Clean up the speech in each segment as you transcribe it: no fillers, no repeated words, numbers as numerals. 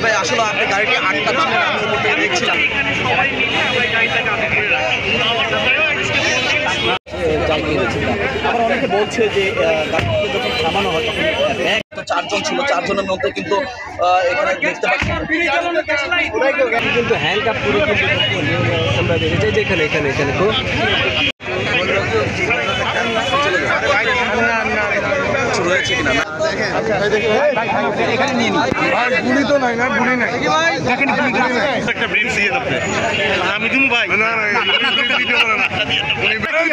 ভাই আসলে আপনি গাড়িটি আটটা দেখছিলাম আবার অনেকে বলছে যে গাড়িটিকে যখন থামানো হয় তখন ব্যাগ তো 4 জন ছিল, 4 জনের মধ্যে কিন্তু এখানে দেখতে পাচ্ছি কিন্তু হ্যান্ডকাপ পুরো কিন্তু আমরা দেখেছি যে এখানে এখানে এখানে তো রয়েছে কিনা না গুলি তো নাই না, গুলি নাই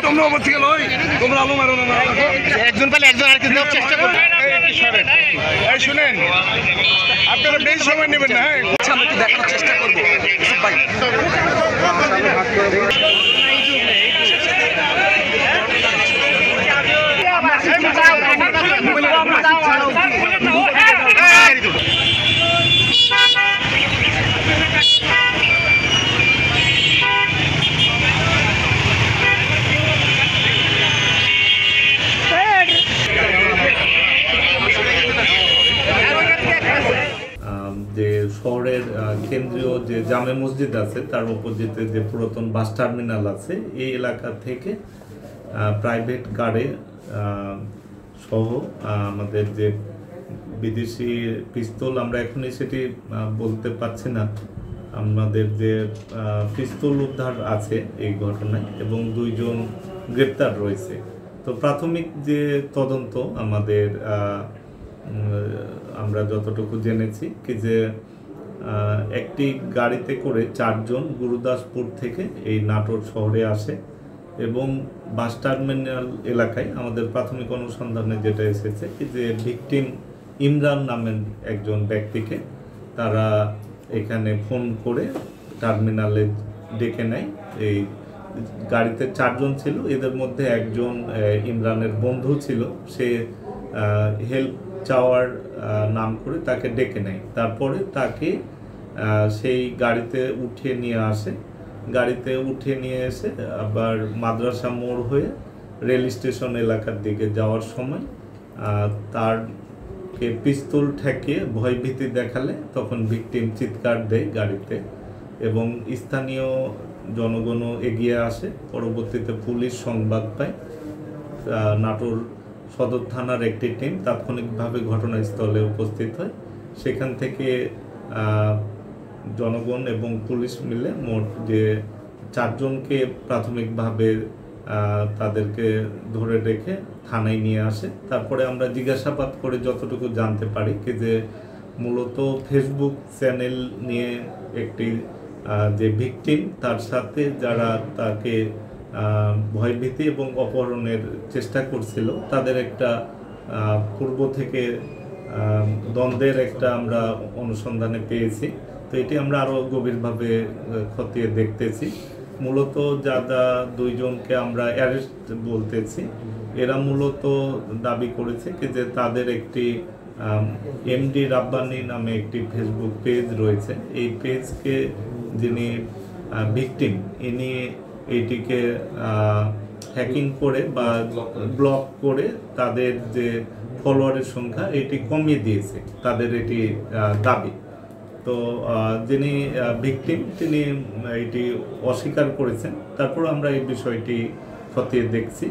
তোমরা ওপর থেকে নয়, তোমরা আলো মারো না, একজন পেলে একজন আর কিছু চেষ্টা করবে। শুনেন, আপনারা বেশি সময় নেবেন না, আমরা কি দেখানোর চেষ্টা করবো ভাই। যে শহরের কেন্দ্রীয় যে জামে মসজিদ আছে তার অপোজিটে যে পুরাতন বাস টার্মিনাল আছে এই এলাকা থেকে প্রাইভেট কারে সহ আমাদের যে বিদেশি পিস্তল, আমরা এখনই সেটি বলতে পারছি না, আমাদের যে পিস্তল উদ্ধার আছে এই ঘটনায় এবং 2 জন গ্রেপ্তার রয়েছে। তো প্রাথমিক যে তদন্ত আমাদের আমরা যতটুকু জেনেছি কি যে একটি গাড়িতে করে 4 জন গুরুদাসপুর থেকে এই নাটোর শহরে আসে এবং বাস টার্মিনাল এলাকায় আমাদের প্রাথমিক অনুসন্ধানে যেটা এসেছে কি যে ভিকটিম ইমরান নামের একজন ব্যক্তিকে তারা এখানে ফোন করে টার্মিনালে ডেকে নেয়। এই গাড়িতে 4 জন ছিল, এদের মধ্যে একজন ইমরানের বন্ধু ছিল, সে হেল্প চাওয়ার নাম করে তাকে ডেকে নেয়। তারপরে তাকে সেই গাড়িতে উঠিয়ে নিয়ে আসে, গাড়িতে উঠিয়ে নিয়ে এসে আবার মাদ্রাসা মোড় হয়ে রেল স্টেশন এলাকার দিকে যাওয়ার সময় তারকে পিস্তল ঠেকিয়ে ভয়ভীতি দেখালে তখন ভিকটিম চিৎকার দেয় গাড়িতে এবং স্থানীয় জনগণও এগিয়ে আসে। পরবর্তীতে পুলিশ সংবাদ পায়, নাটোর সদর থানার একটি টিম তাৎক্ষণিকভাবে ঘটনাস্থলে উপস্থিত হয়। সেখান থেকে জনগণ এবং পুলিশ মিলে মোট যে 4 জনকে প্রাথমিকভাবে তাদেরকে ধরে রেখে থানায় নিয়ে আসে। তারপরে আমরা জিজ্ঞাসাবাদ করে যতটুকু জানতে পারি কি যে মূলত ফেসবুক চ্যানেল নিয়ে একটি যে ভিকটিম তার সাথে যারা তাকে ভয়ভীতি এবং অপহরণের চেষ্টা করছিল তাদের একটা পূর্ব থেকে দ্বন্দ্বের একটা আমরা অনুসন্ধানে পেয়েছি। তো এটি আমরা আরও গভীরভাবে খতিয়ে দেখতেছি। মূলত যারা 2 জনকে আমরা অ্যারেস্ট বলতেছি, এরা মূলত দাবি করেছে কি যে তাদের একটি এমডি রাব্বানি নামে একটি ফেসবুক পেজ রয়েছে। এই পেজকে যিনি ভিকটিম ইনি এইটিকে হ্যাকিং করে বা ব্লক করে তাদের যে ফলোয়ারের সংখ্যা এটি কমিয়ে দিয়েছে, তাদের এটি দাবি। তো যিনি ভিকটিম তিনি এটি অস্বীকার করেছেন। তারপর আমরা এই বিষয়টি খতিয়ে দেখছি।